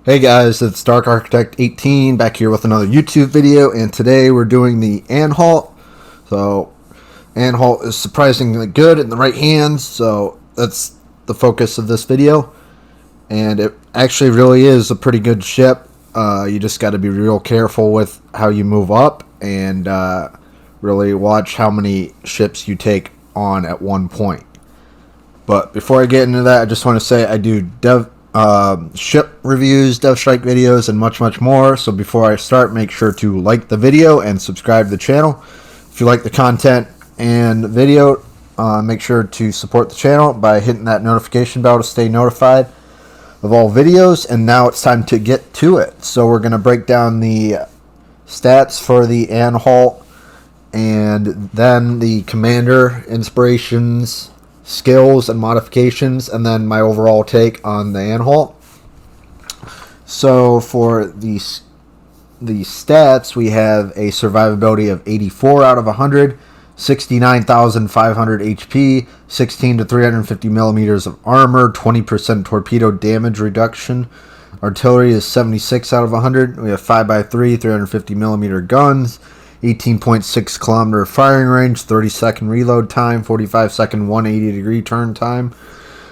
Hey guys, it's Dark Architect 18 back here with another YouTube video, and today we're doing the Anhalt. So Anhalt is surprisingly good in the right hands, so that's the focus of this video. And it actually really is a pretty good ship. You just got to be real careful with how you move up and really watch how many ships you take on at one point. But before I get into that, I just want to say I do ship reviews, Dev Strike videos, and much more. So before I start, make sure to like the video and subscribe to the channel. If you like the content and video, make sure to support the channel by hitting that notification bell to stay notified of all videos. And now it's time to get to it. So we're going to break down the stats for the Anhalt and then the commander inspirations, skills and modifications, and then my overall take on the Anhalt. So for the stats, we have a survivability of 84 out of 100, 69,500 HP, 16 to 350 millimeters of armor, 20% torpedo damage reduction. Artillery is 76 out of 100. We have 5x3, 350 millimeter guns, 18.6 kilometer firing range, 30-second reload time, 45-second 180-degree turn time,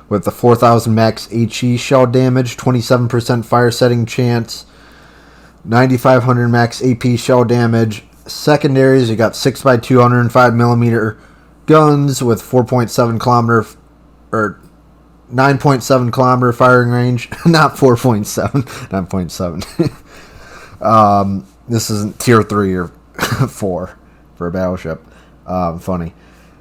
with the 4,000 max HE shell damage, 27% fire setting chance, 9,500 max AP shell damage. Secondaries, you got 6x2 105 millimeter guns with 4.7 kilometer or 9.7 kilometer firing range, not 4.7, 9.7. This isn't tier 3 or 4 for a battleship. Funny.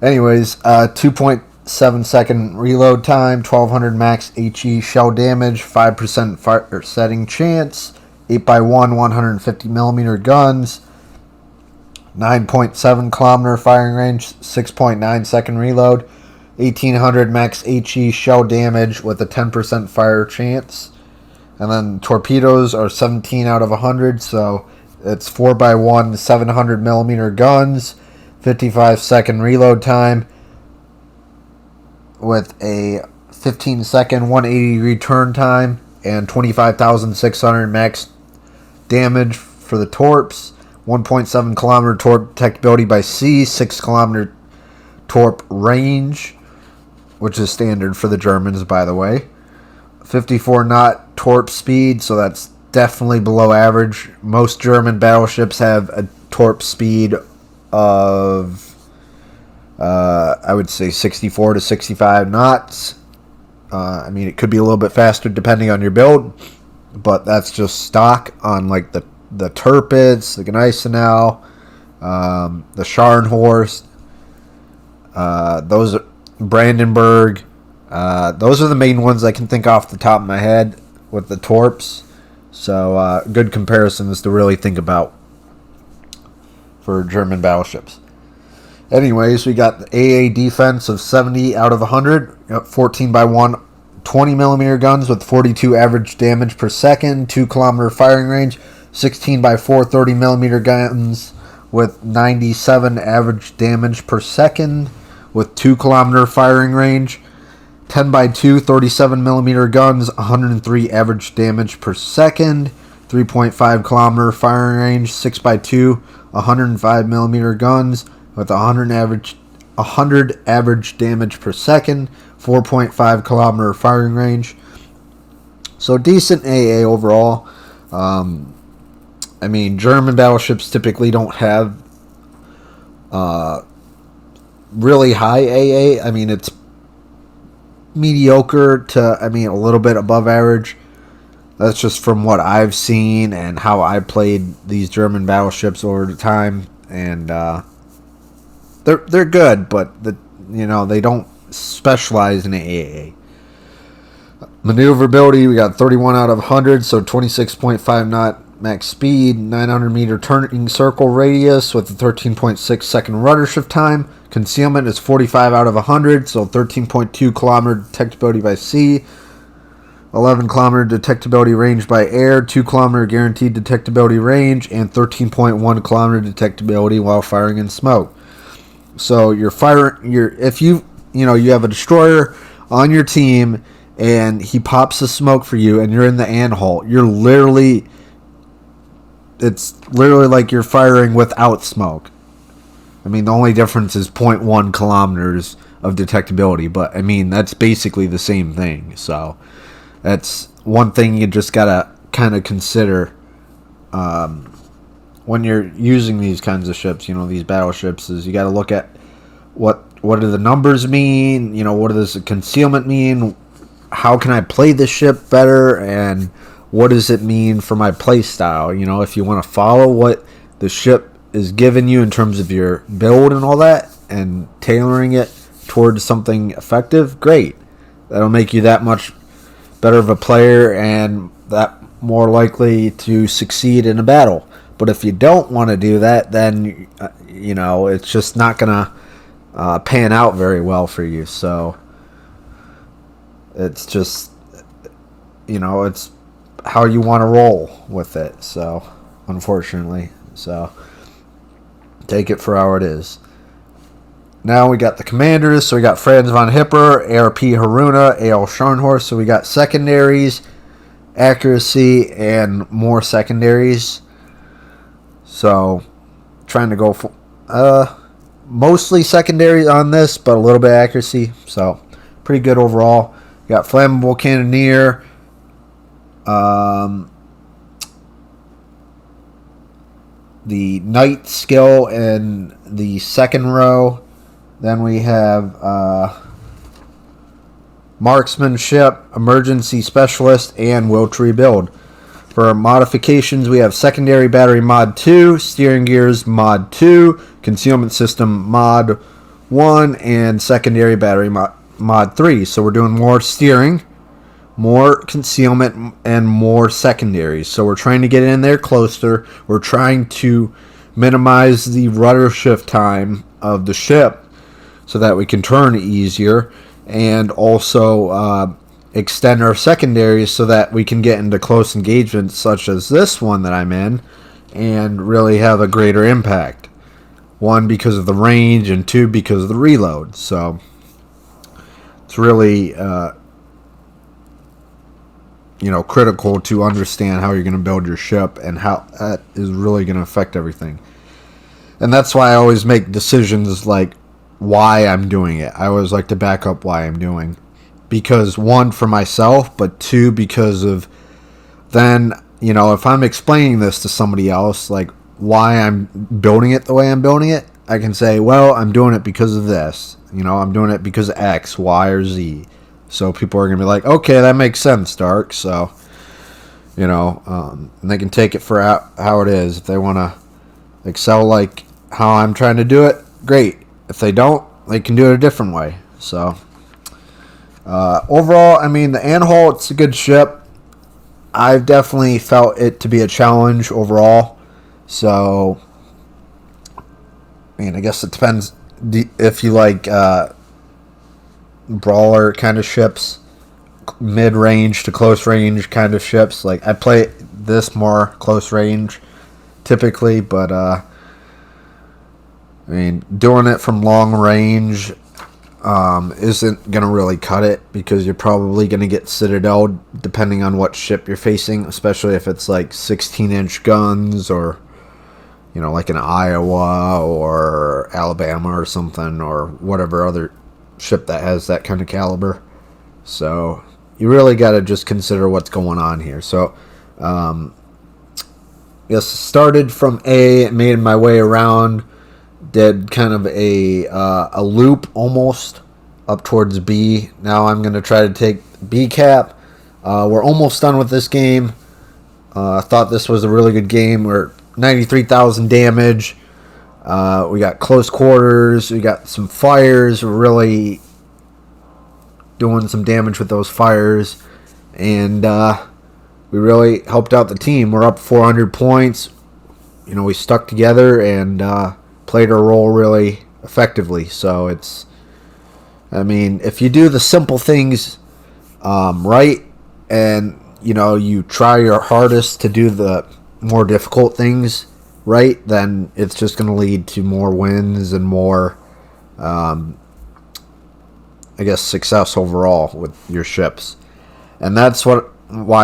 Anyways, 2.7 second reload time, 1200 max HE shell damage, 5% fire setting chance, 8x1 150 millimeter guns, 9.7 kilometer firing range, 6.9 second reload, 1800 max HE shell damage with a 10% fire chance. And then torpedoes are 17 out of 100, so it's 4x1 700 millimeter guns, 55-second reload time with a 15-second 180-degree turn time, and 25,600 max damage for the torps. 1.7 kilometer torp detectability by sea, 6 kilometer torp range, which is standard for the Germans, by the way. 54 knot torp speed, so that's definitely below average. Most German battleships have a torp speed of, I would say, 64 to 65 knots. I mean, it could be a little bit faster depending on your build, but that's just stock on like the Tirpitz, the Gneisenau, the Scharnhorst, those Brandenburg. Those are the main ones I can think off the top of my head with the torps. So good comparisons to really think about for German battleships. Anyways, we got the AA defense of 70 out of 100. 14x1 20 millimeter guns with 42 average damage per second, 2 kilometer firing range. 16x4 30 millimeter guns with 97 average damage per second with 2 kilometer firing range. 10x2 37 millimeter guns, 103 average damage per second, 3.5 kilometer firing range. 6x2 105 millimeter guns with 100 average damage per second, 4.5 kilometer firing range. So decent AA overall. I mean, German battleships typically don't have really high AA. I mean, it's mediocre to, a little bit above average. That's just from what I've seen and how I played these German battleships over the time. And they're good, but they don't specialize in AA. Maneuverability, we got 31 out of 100, so 26.5 knot max speed, 900 meter turning circle radius with a 13.6 second rudder shift time. Concealment is 45 out of 100, so 13.2 kilometer detectability by sea, 11 kilometer detectability range by air, 2 kilometer guaranteed detectability range, and 13.1 kilometer detectability while firing in smoke. So if you have a destroyer on your team and he pops the smoke for you, and you're in the Anhalt, it's literally like you're firing without smoke. I mean, the only difference is 0.1 kilometers of detectability, but I mean, that's basically the same thing. So that's one thing you just gotta kind of consider when you're using these kinds of ships, these battleships, is you gotta look at what do the numbers mean, what does the concealment mean, how can I play this ship better, and what does it mean for my play style. If you want to follow what the ship is giving you in terms of your build and all that, and tailoring it towards something effective, great. That'll make you that much better of a player and that more likely to succeed in a battle. But if you don't want to do that, then it's just not gonna pan out very well for you. So it's just it's how you want to roll with it. So unfortunately, take it for how it is. Now we got the commanders. So we got Franz von Hipper, ARP Haruna, AL Scharnhorst. So we got secondaries, accuracy, and more secondaries. So trying to go for mostly secondary on this, but a little bit of accuracy. So pretty good overall. We got flammable cannoneer. The knight skill in the second row. Then we have marksmanship, emergency specialist, and will to rebuild. For modifications, we have secondary battery mod 2, steering gears mod 2, concealment system mod 1, and secondary battery mod 3. So we're doing more steering, more concealment, and more secondaries. So we're trying to get in there closer. We're trying to minimize the rudder shift time of the ship so that we can turn easier, and also extend our secondaries so that we can get into close engagements such as this one that I'm in and really have a greater impact. One, because of the range, and two, because of the reload. So it's really critical to understand how you're going to build your ship and how that is really going to affect everything. And that's why I always make decisions like why I'm doing it. I always like to back up why I'm doing. Because one, for myself, but two, because of then, if I'm explaining this to somebody else, like why I'm building it the way I'm building it, I can say, well, I'm doing it because of this. I'm doing it because of X, Y, or Z. So people are going to be like, okay, that makes sense, Dark. So, and they can take it for how it is. If they want to excel like how I'm trying to do it, great. If they don't, they can do it a different way. So overall, I mean, the Anhalt, it's a good ship. I've definitely felt it to be a challenge overall. So, I guess it depends if you like brawler kind of ships, mid-range to close range kind of ships. Like, I play this more close range typically, but doing it from long range isn't going to really cut it, because you're probably going to get citadel depending on what ship you're facing, especially if it's like 16-inch guns, or like an Iowa or Alabama or something, or whatever other ship that has that kind of caliber. So you really got to just consider what's going on here. So yes, started from A, made my way around, did kind of a loop almost up towards B. Now I'm going to try to take B cap. We're almost done with this game. I thought this was a really good game. We're 93,000 damage. We got close quarters. We got some fires. We're really doing some damage with those fires. And we really helped out the team. We're up 400 points. We stuck together and played our role really effectively. So if you do the simple things right, and you try your hardest to do the more difficult things right, then it's just going to lead to more wins and more success overall with your ships. And that's why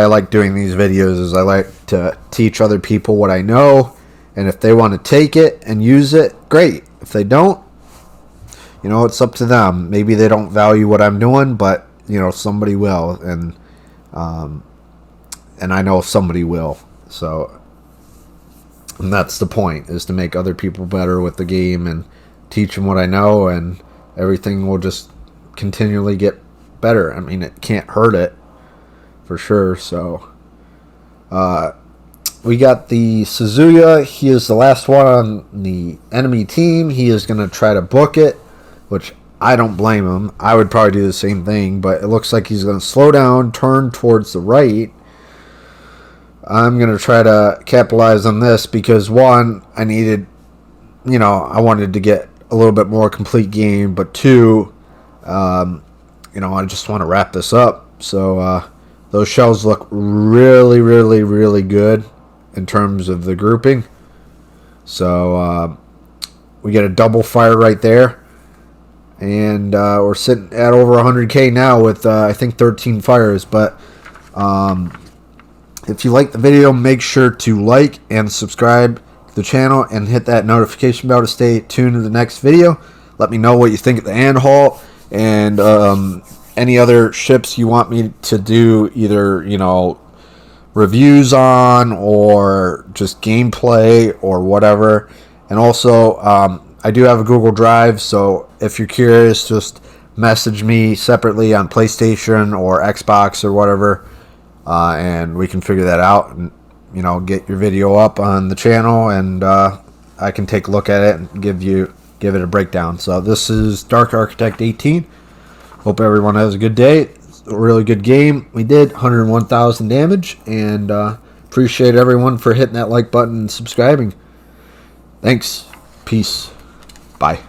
I like doing these videos, is I like to teach other people what I know, and if they want to take it and use it, great. If they don't, you know, it's up to them. Maybe they don't value what I'm doing, but you know, somebody will, and I know somebody will. So, and that's the point, is to make other people better with the game and teach them what I know, and everything will just continually get better. I mean, it can't hurt it, for sure. So, we got the Suzuya. He is the last one on the enemy team. He is going to try to book it, which I don't blame him. I would probably do the same thing, but it looks like he's going to slow down, turn towards the right. I'm going to try to capitalize on this because, one, I wanted to get a little bit more complete game, but two, I just want to wrap this up. So those shells look really, really, really good in terms of the grouping. So we get a double fire right there, and we're sitting at over 100k now with I think 13 fires. But if you like the video, make sure to like and subscribe to the channel and hit that notification bell to stay tuned to the next video. Let me know what you think of the Anhalt, and any other ships you want me to do, either, reviews on or just gameplay or whatever. And also, I do have a Google Drive, so if you're curious, just message me separately on PlayStation or Xbox or whatever, and we can figure that out and, get your video up on the channel, and I can take a look at it and give it a breakdown. So this is Dark Architect 18. Hope everyone has a good day. It's a really good game. We did 101,000 damage, and appreciate everyone for hitting that like button and subscribing. Thanks. Peace. Bye.